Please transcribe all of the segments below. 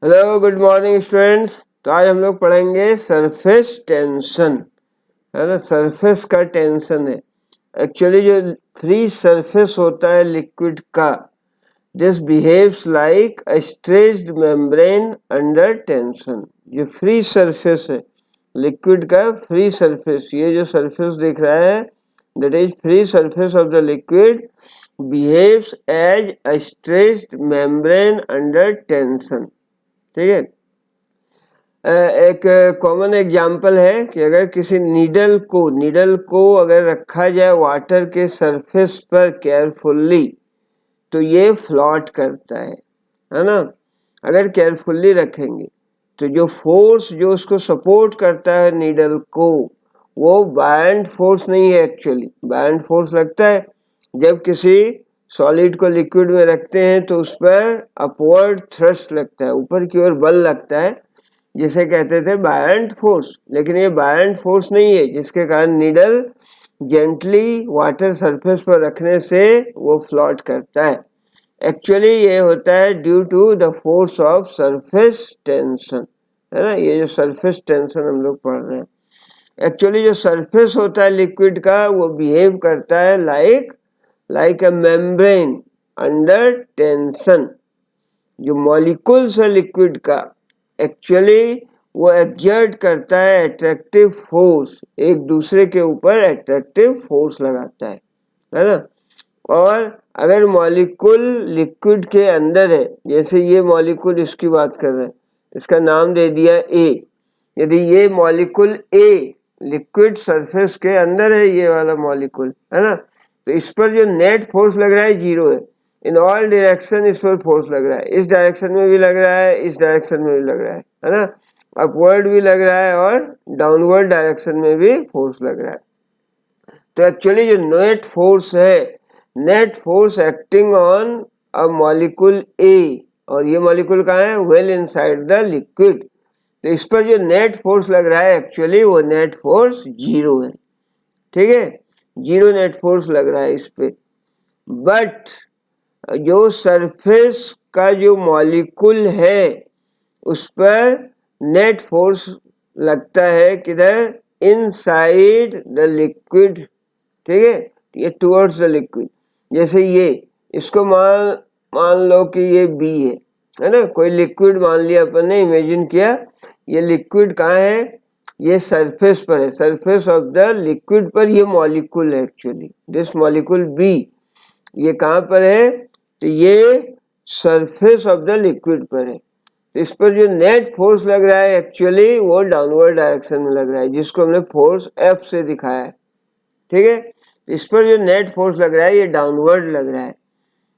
Hello good morning students. तो आज हम लोग पढ़ेंगे सरफेस टेंशन, है ना। सरफेस का टेंशन है एक्चुअली जो फ्री सरफेस होता है लिक्विड का, this behaves like a stretched membrane under tension. जो फ्री सरफेस है लिक्विड का, फ्री सरफेस, ये जो सरफेस दिख रहा है that is free surface of the liquid behaves as a stretched membrane under tension. ठीक है। एक कॉमन एग्जांपल है कि अगर किसी नीडल को अगर रखा जाए वाटर के सरफेस पर केयरफुल्ली तो ये फ्लॉट करता है ना। अगर केयरफुल्ली रखेंगे तो जो फोर्स जो उसको सपोर्ट करता है नीडल को, वो बायंट फोर्स नहीं है। एक्चुअली बायंट फोर्स लगता है जब किसी सॉलिड को लिक्विड में रखते हैं तो उस पर अपवर्ड थ्रस्ट लगता है, ऊपर की ओर बल लगता है, जिसे कहते थे बायंट फोर्स। लेकिन ये बायंट फोर्स नहीं है, जिसके कारण नीडल जेंटली वाटर सरफेस पर रखने से वो फ्लॉट करता है। एक्चुअली ये होता है due to the force of surface tension, है ना। ये जो सरफेस टेंशन हम लोग पढ़ रहे हैं, एक्चुअली जो सरफेस होता है लिक्विड का वो बिहेव करता है like a membrane under tension. जो मॉलिक्यूल्स है लिक्विड का, एक्चुअली वो एग्जर्ट करता है अट्रैक्टिव फोर्स, एक दूसरे के ऊपर अट्रैक्टिव फोर्स लगाता है ना। और अगर मॉलिक्यूल लिक्विड के अंदर है, जैसे ये मॉलिक्यूल इसकी बात कर रहे हैं, इसका नाम दे दिया ए। यदि ये मॉलिक्यूल ए लिक्विड सरफेस के अंदर है, ये वाला मॉलिक्यूल, है ना, तो इस पर जो नेट फोर्स लग रहा है जीरो है। इन ऑल डायरेक्शन इस पर फोर्स लग रहा है, इस डायरेक्शन में भी लग रहा है, इस डायरेक्शन में भी लग रहा है ना। अपवर्ड भी लग रहा है और डाउनवर्ड डायरेक्शन में भी फोर्स लग रहा है। तो एक्चुअली जो net force acting on a molecule ए, और ये मॉलिक्यूल कहाँ है, वेल इनसाइड द लिक्विड, तो इस पर जो नेट फोर्स लग रहा है एक्चुअली वो नेट फोर्स जीरो है। ठीक है, जीरो नेट फोर्स लग रहा है इस पे। बट जो सरफेस का जो मॉलिक्यूल है उस पर नेट फोर्स लगता है किधर, इनसाइड द लिक्विड। ठीक है, ये टुवर्ड्स द लिक्विड। जैसे ये इसको मान लो कि ये बी है ना। कोई लिक्विड मान लिया अपन ने, इमेजिन किया ये लिक्विड कहाँ है, ये सरफेस पर है, सरफेस ऑफ द लिक्विड पर ये मॉलिक्यूल है। एक्चुअली दिस मॉलिक्यूल बी ये कहाँ पर है, तो ये सरफेस ऑफ द लिक्विड पर है। इस पर जो नेट फोर्स लग रहा है एक्चुअली वो डाउनवर्ड डायरेक्शन में लग रहा है, जिसको हमने फोर्स एफ से दिखाया है। ठीक है, इस पर जो नेट फोर्स लग रहा है ये डाउनवर्ड लग रहा है।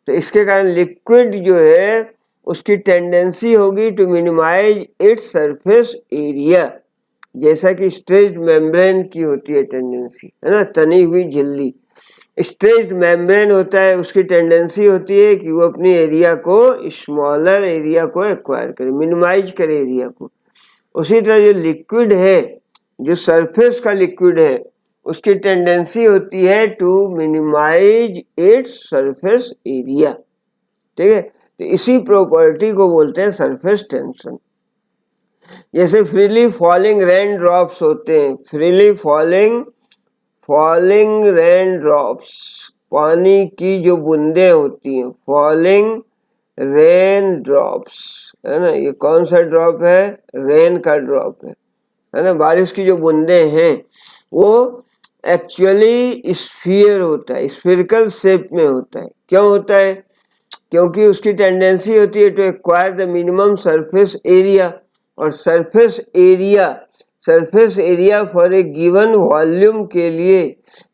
तो इसके कारण लिक्विड जो है उसकी टेंडेंसी होगी to minimise its surface area, जैसा कि स्ट्रेच्ड मेम्ब्रेन की होती है टेंडेंसी, है ना, तनी हुई झिल्ली। स्ट्रेच्ड मेम्ब्रेन होता है, उसकी टेंडेंसी होती है कि वो अपनी एरिया को, स्मॉलर एरिया को एक्वायर करे, मिनिमाइज करे एरिया को। उसी तरह जो लिक्विड है, जो सरफेस का लिक्विड है, उसकी टेंडेंसी होती है to minimise its surface area. ठीक है, तो इसी प्रॉपर्टी को बोलते हैं सरफेस टेंशन। जैसे फ्रीली फॉलिंग रेन ड्रॉप्स होते हैं, फ्रीली फॉलिंग रेन ड्रॉप्स, पानी की जो बूंदें होती हैं, फॉलिंग रेन ड्रॉप्स, है ना। ये कौन सा ड्रॉप है, रेन का ड्रॉप है ना। बारिश की जो बूंदें हैं वो एक्चुअली स्फीयर होता है, स्फीरिकल शेप में होता है। क्यों होता है, क्योंकि उसकी टेंडेंसी होती है to acquire the minimum surface area, और surface area for a given volume के लिए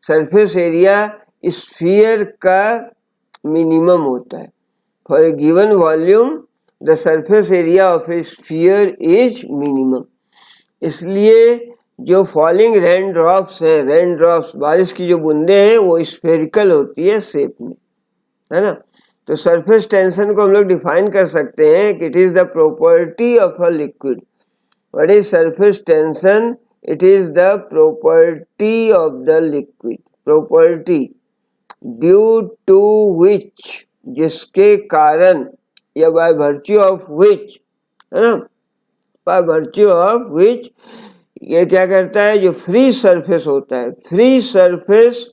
सरफेस एरिया स्फीयर का मिनिमम होता है। For a given volume the surface area of a sphere is minimum. इसलिए जो फॉलिंग रेन ड्रॉप्स है, raindrops बारिश की जो बूंदें हैं वो स्फेरिकल होती है शेप में, है ना। तो सरफेस टेंशन को हम लोग डिफाइन कर सकते हैं कि it is the property of a liquid. What is surface tension, it is the property of the liquid, property due to which, जिसके कारण या बाय वर्च्यू ऑफ विच है ना, बाय वर्च्यू ऑफ विच ये क्या करता है, जो फ्री सरफेस होता है, free surface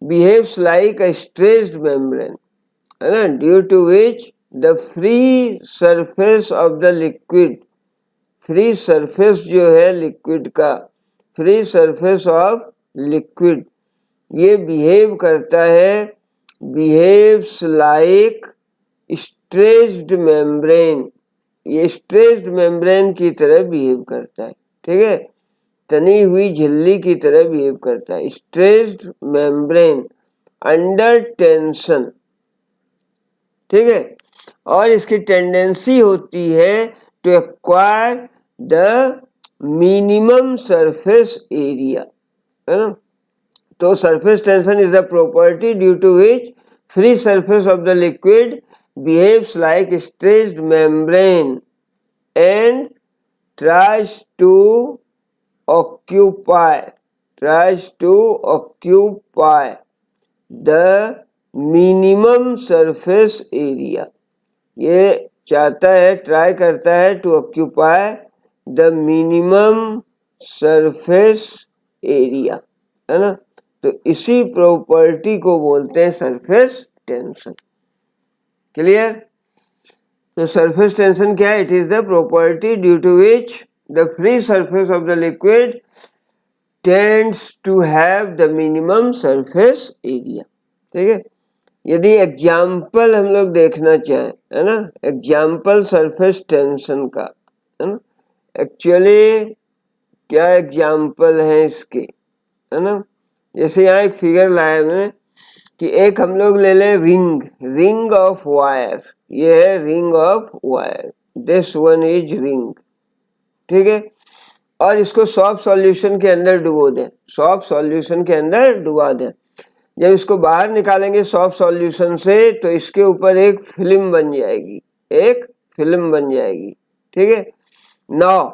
behaves like a stretched membrane, है ना, due to which the free surface of the liquid, free surface जो है लिक्विड का, फ्री सरफेस ऑफ लिक्विड ये बिहेव करता है, बिहेव्स लाइक स्ट्रेच्ड मेम्ब्रेन, ये स्ट्रेच्ड मेम्ब्रेन की तरह बिहेव करता है, ठीक है, तनी हुई झिल्ली की तरह बिहेव करता है, स्ट्रेच्ड मेम्ब्रेन अंडर टेंशन, ठीक है, और इसकी टेंडेंसी होती है to acquire the minimum surface area, है ना, तो surface tension is the property due to which free surface of the liquid behaves like stretched membrane and tries to occupy the minimum surface area, ये चाहता है, try करता है to occupy the minimum surface area, है ना, तो इसी property को बोलते हैं सरफेस टेंशन। क्लियर? तो सरफेस टेंशन क्या है? It is the property due to which the free surface of the liquid tends to have the minimum surface area, ठीक है। यदि एग्जाम्पल हम लोग देखना चाहें, है ना, एग्जाम्पल सरफेस टेंशन का, है ना, एक्चुअली क्या एग्जाम्पल है इसके, है ना, जैसे यहाँ एक फिगर लाया मैंने कि एक हम लोग ले लें रिंग ऑफ वायर, ये है ring of wire, this one is ring, ठीक है, और इसको सॉफ्ट सॉल्यूशन के अंदर डुबो दें, सॉफ्ट सॉल्यूशन के अंदर डुबा दें, जब इसको बाहर निकालेंगे सॉफ्ट सॉल्यूशन से तो इसके ऊपर एक फिल्म बन जाएगी, एक फिल्म बन जाएगी, ठीक है। नाउ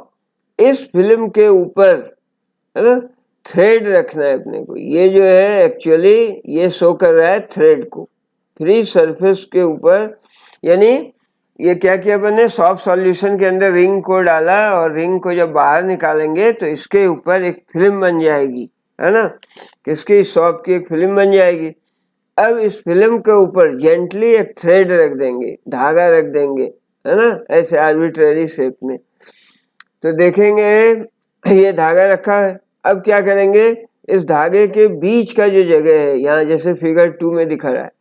इस फिल्म के ऊपर, है ना, थ्रेड रखना है अपने को, ये जो है एक्चुअली ये शो कर रहा है थ्रेड को फ्री सरफेस के ऊपर, यानी ये क्या किया अपन ने, सॉफ्ट सॉल्यूशन के अंदर रिंग को डाला और रिंग को जब बाहर निकालेंगे तो इसके ऊपर एक फिल्म बन जाएगी, है ना, किसकी, सॉफ्ट की एक फिल्म बन जाएगी। अब इस फिल्म के ऊपर जेंटली एक थ्रेड रख देंगे, धागा रख देंगे, है ना, ऐसे आर्बिट्रेरी शेप में, तो देखेंगे ये धागा रखा है। अब क्या करेंगे, इस धागे के बीच का जो जगह है, यहाँ जैसे फिगर 2 में दिखा रहा है,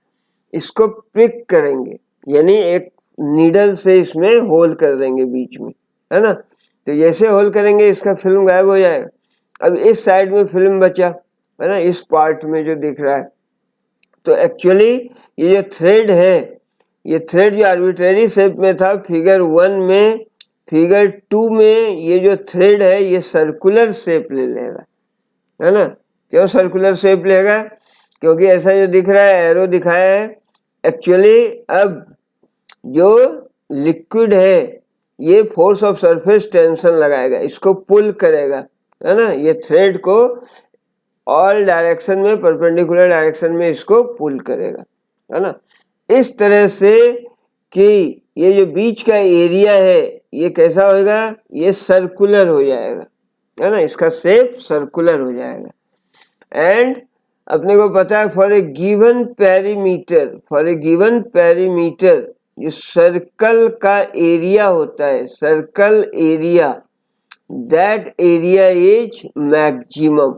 इसको पिक करेंगे, यानी एक नीडल से इसमें होल कर देंगे बीच में, है ना, तो जैसे होल करेंगे इसका फिल्म गायब हो जाएगा। अब इस साइड में फिल्म बचा, है ना, इस पार्ट में जो दिख रहा है, तो एक्चुअली ये जो थ्रेड है, ये थ्रेड जो आर्बिट्रेरी शेप में था फिगर 1 में, फिगर 2 में ये जो थ्रेड है ये सर्कुलर शेप ले लेगा, है ना, क्यों सर्कुलर शेप लेगा, क्योंकि ऐसा जो दिख रहा है एरो दिखाया है, एक्चुअली अब जो लिक्विड है ये फोर्स ऑफ सरफेस टेंशन लगाएगा, इसको पुल करेगा, है ना, ये थ्रेड को ऑल डायरेक्शन में, परपेंडिकुलर डायरेक्शन में इसको पुल करेगा, है ना, इस तरह से कि ये जो बीच का एरिया है ये कैसा होगा, ये सर्कुलर हो जाएगा, है ना, इसका शेप सर्कुलर हो जाएगा। एंड अपने को पता है फॉर ए गिवन पेरीमीटर जो सर्कल का एरिया होता है, circle area, that area is maximum,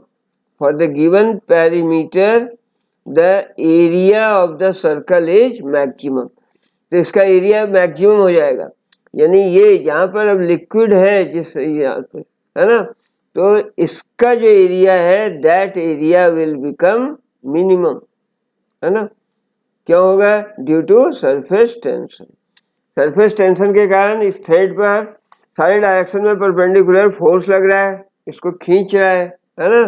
for the given perimeter the area of the circle is maximum, तो इसका एरिया मैक्सिमम हो जाएगा, यानी ये यहाँ पर अब लिक्विड है जिस यहाँ पे, है ना, तो इसका जो एरिया है that area will become minimum, है ना, क्यों होगा, due to surface tension. Surface tension के कारण इस थ्रेड पर सारे डायरेक्शन में परपेंडिकुलर फोर्स लग रहा है, इसको खींच रहा है ना,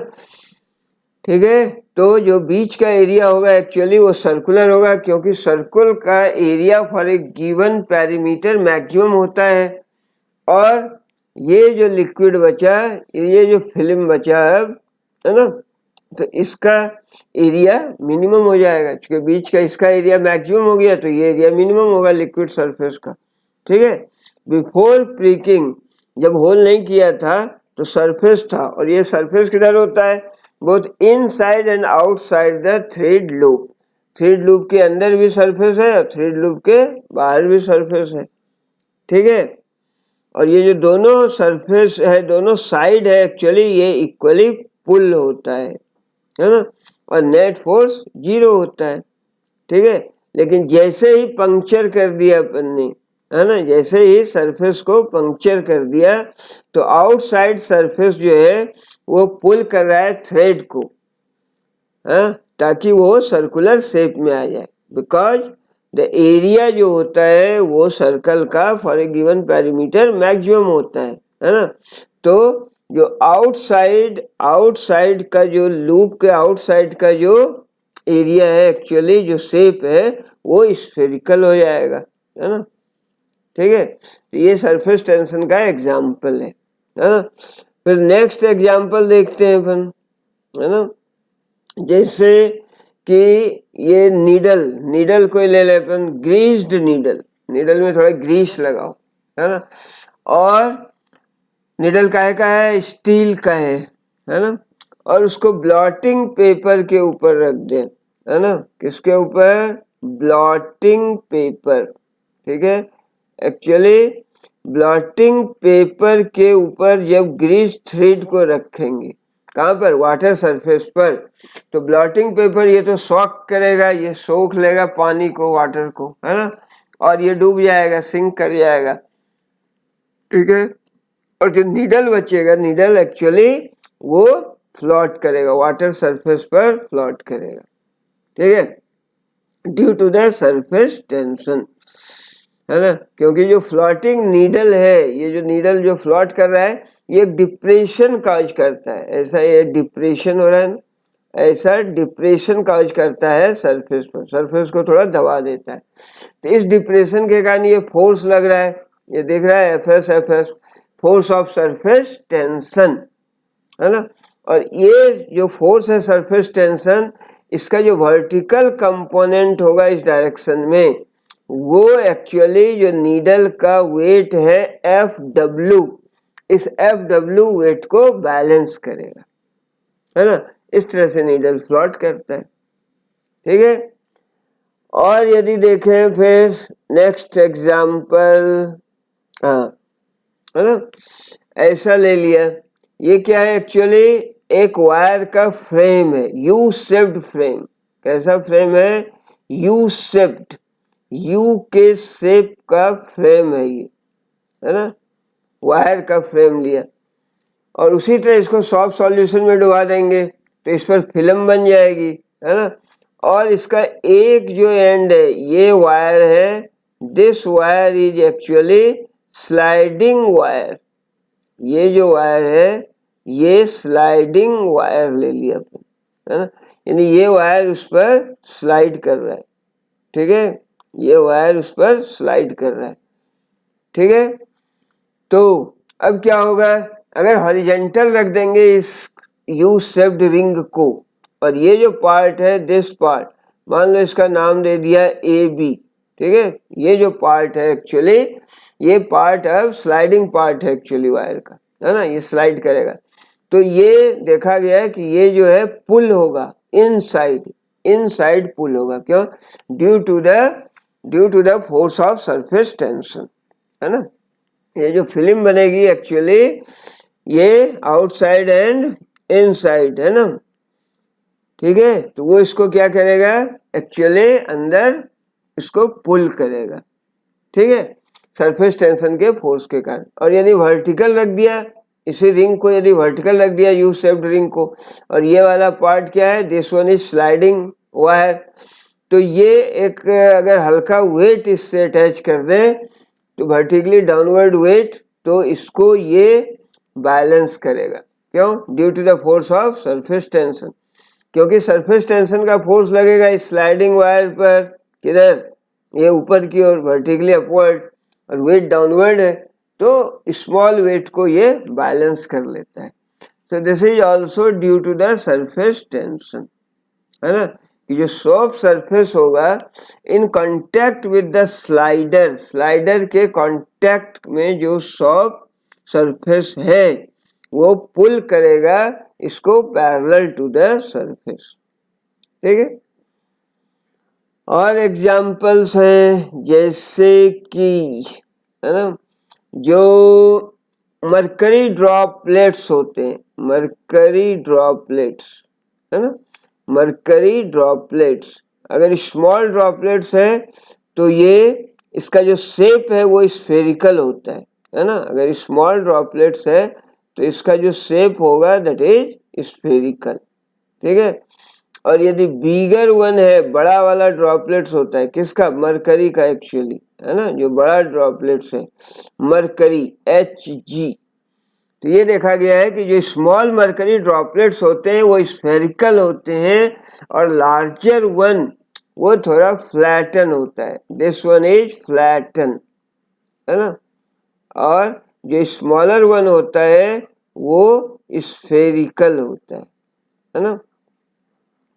ठीक है, तो जो बीच का एरिया होगा एक्चुअली वो सर्कुलर होगा, क्योंकि सर्कल का area for a given perimeter maximum होता है, और ये जो लिक्विड बचा, ये जो फिल्म बचा अब, है ना, तो इसका एरिया मिनिमम हो जाएगा, क्योंकि बीच का इसका एरिया मैक्सिमम हो गया तो ये एरिया मिनिमम होगा लिक्विड सरफेस का, ठीक है। बिफोर प्रीकिंग, जब होल नहीं किया था तो सरफेस था, और ये सरफेस किधर होता है, both inside and outside the thread loop. Thread loop के अंदर भी सरफेस है और थ्रेड लूप के बाहर भी सरफेस है, ठीक है। और ये जो दोनों सरफेस है, दोनों साइड है, एक्चुअली ये इक्वली पुल होता है ना, और नेट फोर्स 0 होता है, ठीक है। लेकिन जैसे ही पंक्चर कर दिया अपन ने, है ना, जैसे ही सरफेस को पंक्चर कर दिया तो आउटसाइड सरफेस जो है वो पुल कर रहा है थ्रेड को, ताकि वो सर्कुलर शेप में आ जाए, बिकॉज द एरिया जो होता है वो सर्कल का for a given perimeter maximum होता है ना। तो जो आउटसाइड का जो लूप के आउटसाइड का जो एरिया है, एक्चुअली जो शेप है वो स्फेरिकल हो जाएगा, है ना, ठीक है। तो ये सरफेस टेंशन का एग्जाम्पल है ना। फिर नेक्स्ट एग्जाम्पल देखते हैं अपन, है ना। जैसे कि ये नीडल को ले ले अपन, ग्रीस्ड नीडल में थोड़ा ग्रीस लगाओ, है ना, और नीडल काहे का है, स्टील का है ना, और उसको ब्लॉटिंग पेपर के ऊपर रख दे, है ना, किसके ऊपर, ब्लॉटिंग पेपर, ठीक है। एक्चुअली ब्लॉटिंग पेपर के ऊपर जब ग्रीस थ्रेड को रखेंगे, कहाँ पर, वाटर सरफेस पर, तो ब्लॉटिंग पेपर ये तो सॉक करेगा, ये सोख लेगा पानी को, वाटर को, है ना, और ये डूब जाएगा, सिंक कर जाएगा, ठीक है। और जो नीडल बचेगा, नीडल एक्चुअली वो फ्लोट करेगा, वाटर सरफेस पर फ्लोट करेगा, ठीक है, due to the surface tension, है ना। क्योंकि जो फ्लोटिंग नीडल है, ये जो नीडल जो फ्लोट कर रहा है, ये डिप्रेशन काज करता है, ऐसा ये डिप्रेशन हो रहा है, ऐसा डिप्रेशन काज करता है सरफेस पर, सरफेस को थोड़ा दबा देता है। तो इस डिप्रेशन के कारण ये फोर्स लग रहा है, ये देख रहा है F force of surface tension, है ना। और ये जो फोर्स है सरफेस टेंशन, इसका जो वर्टिकल कंपोनेंट होगा इस डायरेक्शन में, वो एक्चुअली जो नीडल का वेट है Fw, इस Fw वेट को बैलेंस करेगा, है ना। इस तरह से नीडल फ्लोट करता है, ठीक है। और यदि देखें फिर नेक्स्ट एग्जाम्पल, हाँ, है ना, ऐसा ले लिया, ये क्या है, एक्चुअली एक वायर का फ्रेम है, यू शेप्ड फ्रेम। कैसा फ्रेम है, यू शेप्ड, यू के शेप का फ्रेम है ये, है ना, वायर का फ्रेम लिया, और उसी तरह इसको सॉफ्ट सॉल्यूशन में डुबा देंगे तो इस पर फिल्म बन जाएगी, है ना। और इसका एक जो एंड है, ये वायर है, this wire is actually sliding wire, ये जो वायर है ये स्लाइडिंग वायर ले लिया अपन, है ना, यानी ये वायर उस पर स्लाइड कर रहा है, ठीक है, ये वायर उस पर स्लाइड कर रहा है, ठीक है। तो अब क्या होगा, अगर हॉरिजेंटल रख देंगे इस यू शेप्ड रिंग को, और ये जो पार्ट है, दिस पार्ट, मान लो इसका नाम दे दिया ए बी, ठीक है, ये जो पार्ट है एक्चुअली, ये पार्ट अब स्लाइडिंग पार्ट है एक्चुअली वायर का, है ना, ये स्लाइड करेगा। तो ये देखा गया है कि ये जो है पुल होगा, इनसाइड पुल होगा, क्यों, due to the force of surface tension, है ना। ये जो फिल्म बनेगी एक्चुअली ये आउटसाइड एंड इनसाइड, है ना, ठीक है। तो वो इसको क्या करेगा, एक्चुअली अंदर इसको पुल करेगा, ठीक है, सरफेस टेंशन के फोर्स के कारण। और यदि वर्टिकल रख दिया इसी रिंग को, यदि वर्टिकल रख दिया यू शेप्ड रिंग को, और ये वाला पार्ट क्या है, this one is sliding wire, तो ये एक अगर हल्का वेट इससे अटैच कर दें तो वर्टिकली डाउनवर्ड वेट, तो इसको ये बैलेंस करेगा, क्यों, due to the force of surface tension, क्योंकि सरफेस टेंशन का फोर्स लगेगा इस स्लाइडिंग वायर पर, किधर, ये ऊपर की ओर वर्टिकली अपवर्ड, और वेट डाउनवर्ड है, तो स्मॉल वेट को ये बैलेंस कर लेता है। So this is also due to the surface tension, है ना। कि जो सॉफ्ट सरफेस होगा in contact with the slider, slider के कांटेक्ट में जो सॉफ्ट सरफेस है वो पुल करेगा इसको पैरेलल टू द सरफेस। ठीक है, और एग्जाम्पल्स हैं जैसे कि, है ना, जो मरकरी ड्रॉपलेट्स होते हैं, मरकरी ड्रॉपलेट्स, है ना, मरकरी ड्रॉपलेट्स अगर स्मॉल ड्रॉपलेट्स है तो ये इसका जो शेप है वो स्फेरिकल होता है ना। अगर स्मॉल ड्रॉपलेट्स है तो इसका जो शेप होगा दैट इज स्फेरिकल। ठीक है, और यदि बिगर वन है, बड़ा वाला ड्रॉपलेट्स होता है किसका, मरकरी का एक्चुअली, है ना, जो बड़ा ड्रॉपलेट्स है मरकरी Hg, तो ये देखा गया है कि जो स्मॉल मरकरी ड्रॉपलेट्स होते हैं वो स्फेरिकल होते हैं और लार्जर वन वो थोड़ा फ्लैटन होता है, दिस वन इज फ्लैटन, है ना, और जो स्मॉलर वन होता है वो स्फेरिकल होता है ना,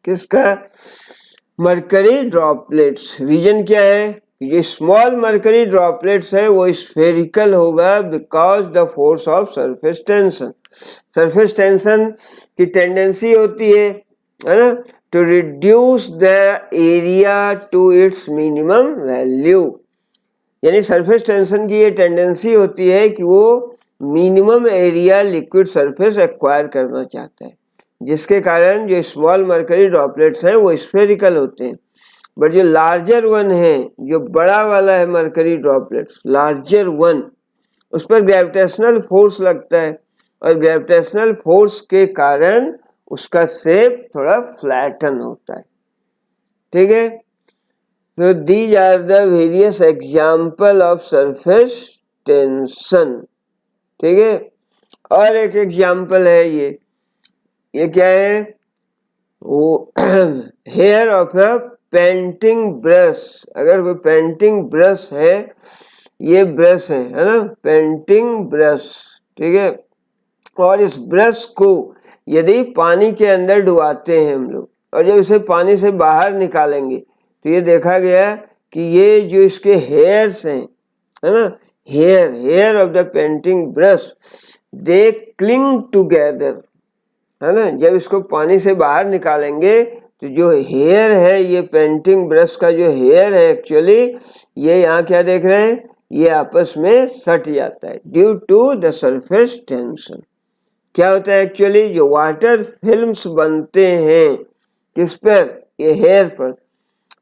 किसका, मरकरी ड्रॉपलेट्स। रीजन क्या है, ये स्मॉल मरकरी ड्रॉपलेट्स है वो स्फेरिकल होगा because the force of surface tension. Surface tension की टेंडेंसी होती है ना, to reduce the area to its minimum value, यानी सरफेस टेंशन की ये टेंडेंसी होती है कि वो minimum area liquid surface acquire करना चाहता है, जिसके कारण जो स्मॉल मरकरी ड्रॉपलेट्स हैं वो स्फेरिकल होते हैं। बट जो लार्जर वन है, जो बड़ा वाला है मरकरी ड्रॉपलेट्स, लार्जर वन, उस पर ग्रेविटेशनल फोर्स लगता है और ग्रेविटेशनल फोर्स के कारण उसका शेप थोड़ा फ्लैटन होता है। ठीक है, तो these are the various example of surface tension. ठीक है, और एक एग्जाम्पल है ये क्या है, वो hair of a painting brush. अगर कोई पेंटिंग ब्रश है, ये ब्रश है ना, पेंटिंग ब्रश, ठीक है, और इस ब्रश को यदि पानी के अंदर डुबाते हैं हम लोग और जब इसे पानी से बाहर निकालेंगे तो ये देखा गया कि ये जो इसके हेयर्स हैं, है ना, hair of the painting brush, they cling together, है ना। जब इसको पानी से बाहर निकालेंगे तो जो हेयर है, ये पेंटिंग ब्रश का जो हेयर है एक्चुअली, ये यहाँ क्या देख रहे हैं, ये आपस में सट जाता है due to the surface tension. क्या होता है एक्चुअली, जो वाटर फिल्म्स बनते हैं किस पर, ये हेयर पर,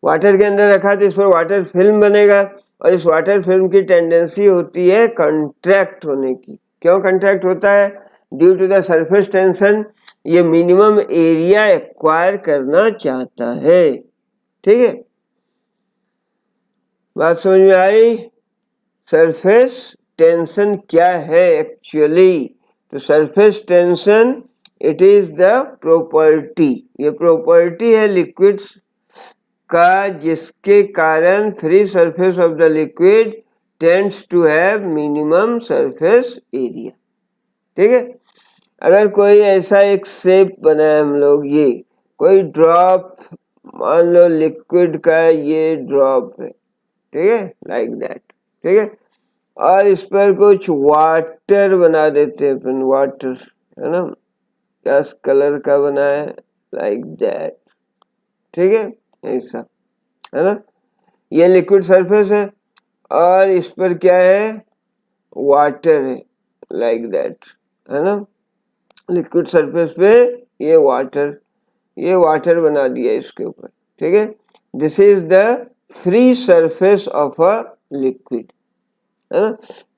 वाटर के अंदर रखा तो इस पर वाटर फिल्म बनेगा और इस वाटर फिल्म की टेंडेंसी होती है कंट्रैक्ट होने की। क्यों कंट्रैक्ट होता है, due to the surface tension, ये मिनिमम एरिया एक्वायर करना चाहता है। ठीक है, बात समझ में आई। सरफेस टेंशन क्या है एक्चुअली, तो surface tension it is the property, ये प्रॉपर्टी है लिक्विड्स का जिसके कारण free surface of the liquid tends to have minimum surface area. ठीक है, अगर कोई ऐसा एक शेप बनाए हम लोग, ये कोई ड्रॉप, मान लो लिक्विड का ये ड्रॉप है, ठीक है, लाइक दैट, ठीक है, और इस पर कुछ वाटर बना देते हैं अपन, वाटर, है ना, क्या कलर का बना है, लाइक दैट, ठीक है, ऐसा, है ना, ये लिक्विड सरफेस है और इस पर क्या है, वाटर है, लाइक दैट, है ना, लिक्विड सरफेस पे ये वाटर बना दिया इसके ऊपर। ठीक है, this is the free surface of a liquid, है ना,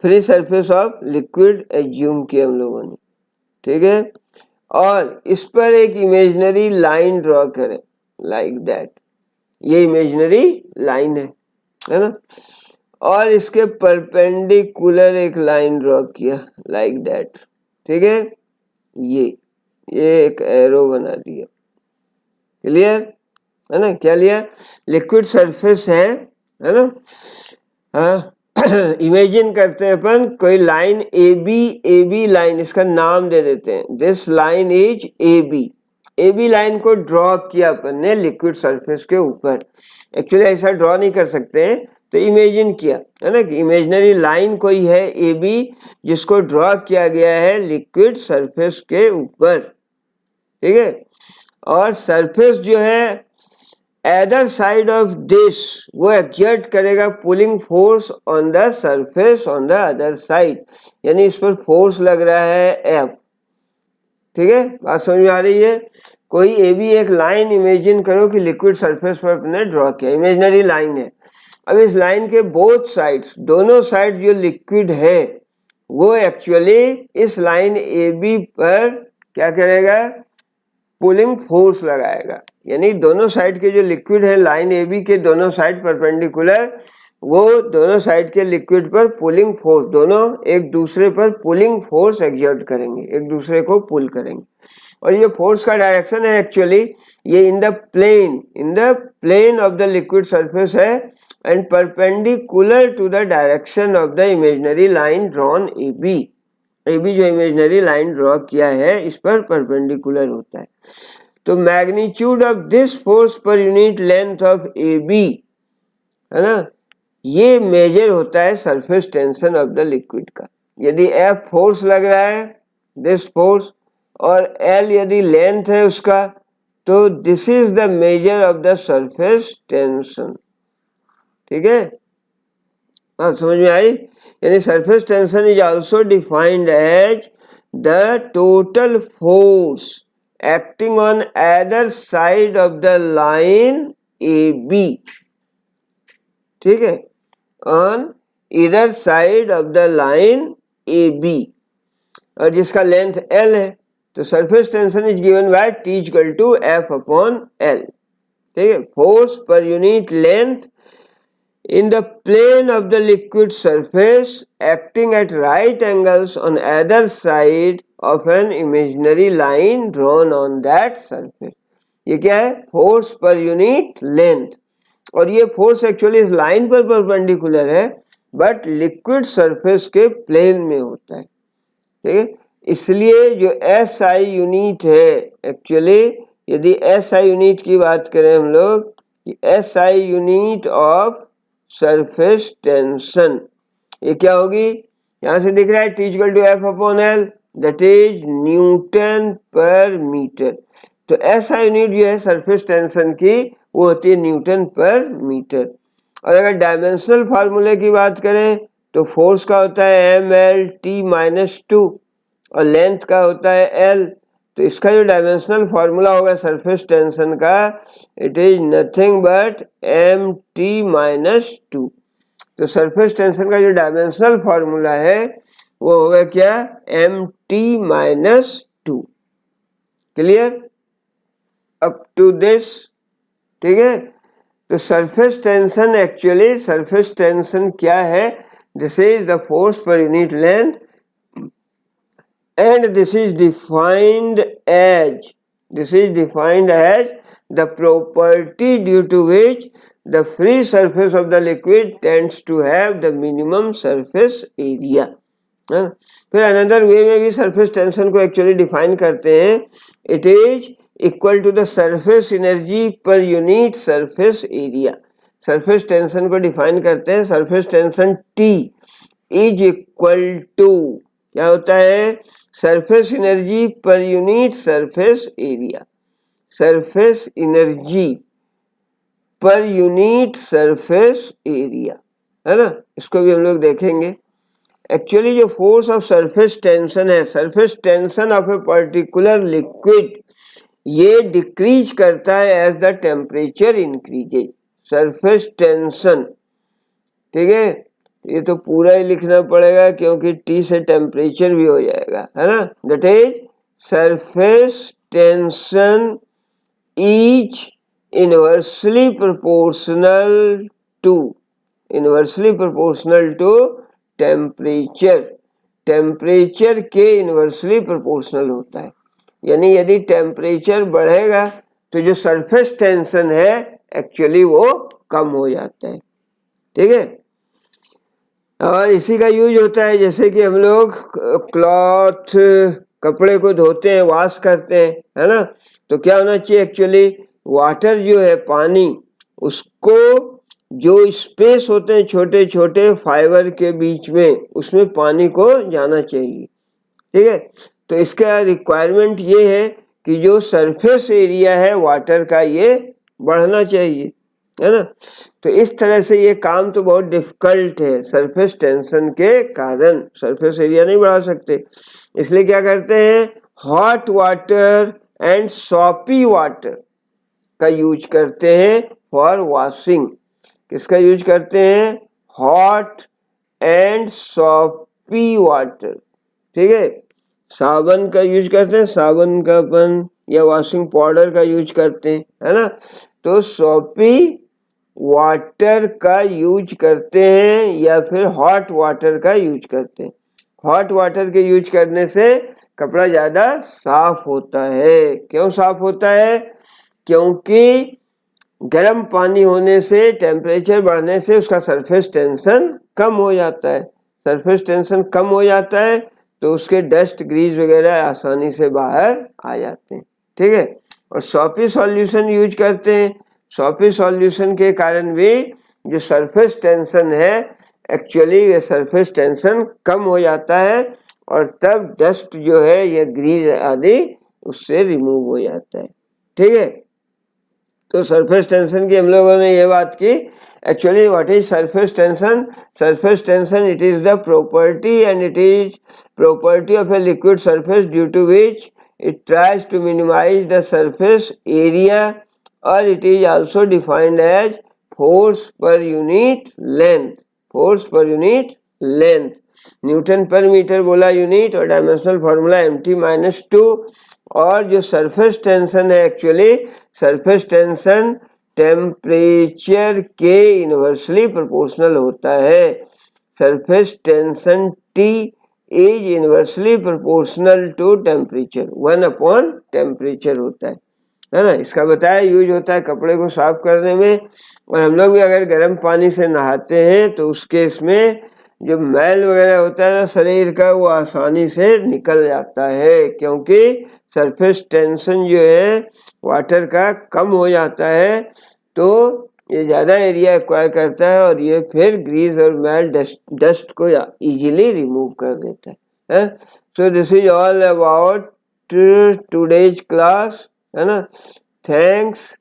free surface of liquid assume किया हम लोगों ने। ठीक है, और इस पर एक इमेजिनरी लाइन ड्रॉ करें, लाइक दैट, ये इमेजिनरी लाइन है ना, और इसके परपेंडिकुलर एक लाइन ड्रॉ किया, लाइक दैट, ठीक है, ये एक एरो बना दिया। क्लियर है ना, क्या लिया, लिक्विड सरफेस है ना, हाँ, इमेजिन करते हैं अपन कोई लाइन ए बी लाइन, इसका नाम दे देते हैं, this line is A B, A B line को ड्रॉ किया अपन ने लिक्विड सरफेस के ऊपर। एक्चुअली ऐसा ड्रॉ नहीं कर सकते हैं, तो इमेजिन किया है ना कि इमेजिनरी लाइन कोई है ए बी जिसको ड्रॉ किया गया है लिक्विड सरफेस के ऊपर, ठीक है। और सरफेस जो है अदर साइड ऑफ दिस वो एक्सर्ट करेगा pulling force on the surface on the other side, यानी इस पर फोर्स लग रहा है एफ, ठीक है। बात समझ में आ रही है। कोई ए बी एक लाइन इमेजिन करो कि लिक्विड सरफेस पर अपने ड्रॉ किया, इमेजिनरी लाइन है। अब इस लाइन के बोथ साइड्स, दोनों साइड जो लिक्विड है वो एक्चुअली इस लाइन ए बी पर क्या करेगा, पुलिंग फोर्स लगाएगा, यानी दोनों साइड के जो लिक्विड है लाइन ए बी के दोनों साइड परपेंडिकुलर, वो दोनों साइड के लिक्विड पर पुलिंग फोर्स, दोनों एक दूसरे पर पुलिंग फोर्स एक्सर्ट करेंगे, एक दूसरे को पुल करेंगे। और ये फोर्स का डायरेक्शन है एक्चुअली ये in the plane of the liquid surface है and perpendicular to the direction of the imaginary line drawn A B जो इमेजिनरी लाइन ड्रॉ किया है इस पर परपेंडिकुलर होता है। तो मैग्नीट्यूड ऑफ दिस फोर्स पर unit length of A B, है ना, ये मेजर होता है surface tension of the liquid का। यदि एफ फोर्स लग रहा है, दिस फोर्स, और एल यदि लेंथ है उसका, तो this is the measure of the surface tension, ठीक है। हाँ, समझ में आई। यानी surface tension is also defined as the total force acting on other side of the line A B, ठीक है, ऑन इधर side of the line A B, और जिसका लेंथ एल है, तो surface tension is given by T equal to F upon L, ठीक है। Force पर unit length in the plane of the liquid surface acting at right angles on either side of an imaginary line drawn on that surface। ये क्या है, force पर unit length, और ये force actually इस लाइन पर perpendicular है but liquid surface के प्लेन में होता है, ठीक है। इसलिए जो एस आई यूनिट है एक्चुअली, यदि एस आई यूनिट की बात करें हम लोग, S I unit of surface tension ये क्या होगी, यहां से दिख रहा है T equal to F upon L, that is newton per metre. तो ऐसा यूनिट जो है सरफेस टेंशन की वो होती है न्यूटन पर मीटर। और अगर डायमेंशनल फार्मूले की बात करें तो फोर्स का होता है M L T minus two और लेंथ का होता है एल। तो इसका जो डायमेंशनल फार्मूला होगा सरफेस टेंशन का, it is nothing but M T minus two. तो सरफेस टेंशन का जो डायमेंशनल फार्मूला है वो होगा क्या, M T minus two. Clear up to this, ठीक है। तो surface tension actually, surface tension क्या है, दिस इज द फोर्स पर unit length and this is defined as the property due to which the free surface of the liquid tends to have the minimum surface area। फिर another way में भी surface tension को actually define करते हैं, it is equal to the surface energy per unit surface area. Surface tension को define करते हैं, surface tension T is equal to क्या होता है, surface energy per unit surface area. Surface energy per unit surface area, है ना, इसको भी हम लोग देखेंगे। एक्चुअली जो फोर्स ऑफ सरफेस टेंशन है, surface tension of A particular liquid, ये डिक्रीज करता है as the temperature increases. Surface tension, ठीक है, ये तो पूरा ही लिखना पड़ेगा क्योंकि T से टेम्परेचर भी हो जाएगा, है ना। That is surface tension is inversely proportional to temperature. Temperature के इनवर्सली प्रोपोर्शनल होता है, यानी यदि टेम्परेचर बढ़ेगा तो जो सरफेस टेंशन है एक्चुअली वो कम हो जाता है, ठीक है। और इसी का यूज होता है जैसे कि हम लोग क्लॉथ कपड़े को धोते हैं, वॉश करते हैं, है ना, तो क्या होना चाहिए एक्चुअली, वाटर जो है पानी, उसको जो स्पेस होते हैं छोटे छोटे फाइबर के बीच में, उसमें पानी को जाना चाहिए, ठीक है। तो इसका रिक्वायरमेंट ये है कि जो सरफेस एरिया है वाटर का ये बढ़ना चाहिए, है ना। तो इस तरह से ये काम तो बहुत डिफिकल्ट है, सरफेस टेंशन के कारण सरफेस एरिया नहीं बढ़ा सकते, इसलिए क्या करते हैं, hot water and soppy water का यूज करते हैं फॉर वॉशिंग। किसका यूज करते हैं, हॉट एंड सॉपी वाटर, ठीक है। साबुन का यूज करते हैं, साबुन का अपन या वॉशिंग पाउडर का यूज करते हैं, है ना। तो सॉपी वाटर का यूज करते हैं या फिर हॉट वाटर का यूज करते हैं। हॉट वाटर के यूज करने से कपड़ा ज़्यादा साफ होता है। क्यों साफ होता है, क्योंकि गर्म पानी होने से, टेम्परेचर बढ़ने से उसका सरफेस टेंशन कम हो जाता है। सरफेस टेंशन कम हो जाता है तो उसके डस्ट ग्रीस वगैरह आसानी से बाहर आ जाते हैं, ठीक है। और सॉपी सॉल्यूशन यूज करते हैं, सॉपी सॉल्यूशन के कारण भी जो सरफेस टेंशन है एक्चुअली ये सरफेस टेंशन कम हो जाता है और तब डस्ट जो है ये ग्रीस आदि उससे रिमूव हो जाता है, ठीक है। तो सरफेस टेंशन की हम लोगों ने ये बात की। Actually what is surface tension, surface tension it is the property and it is property of a liquid surface due to which it tries to minimize the surface area, or it is also defined as force per unit length, force per unit length, newton per metre बोला unit और dimensional formula mt-2। और जो surface tension है actually surface tension temperature के inversely proportional होता है। Surface tension T is inversely proportional to temperature, 1 temperature होता है ना। इसका बताया यूज होता है कपड़े को साफ करने में। और हम लोग भी अगर गर्म पानी से नहाते हैं तो उस केस में जो मैल वगैरह होता है ना शरीर का वो आसानी से निकल जाता है, क्योंकि सरफेस टेंशन जो है वाटर का कम हो जाता है तो ये ज़्यादा एरिया एक्वायर करता है और ये फिर ग्रीस और मैल डस्ट को इजीली रिमूव कर देता है। So this is all about today's class, है ना। थैंक्स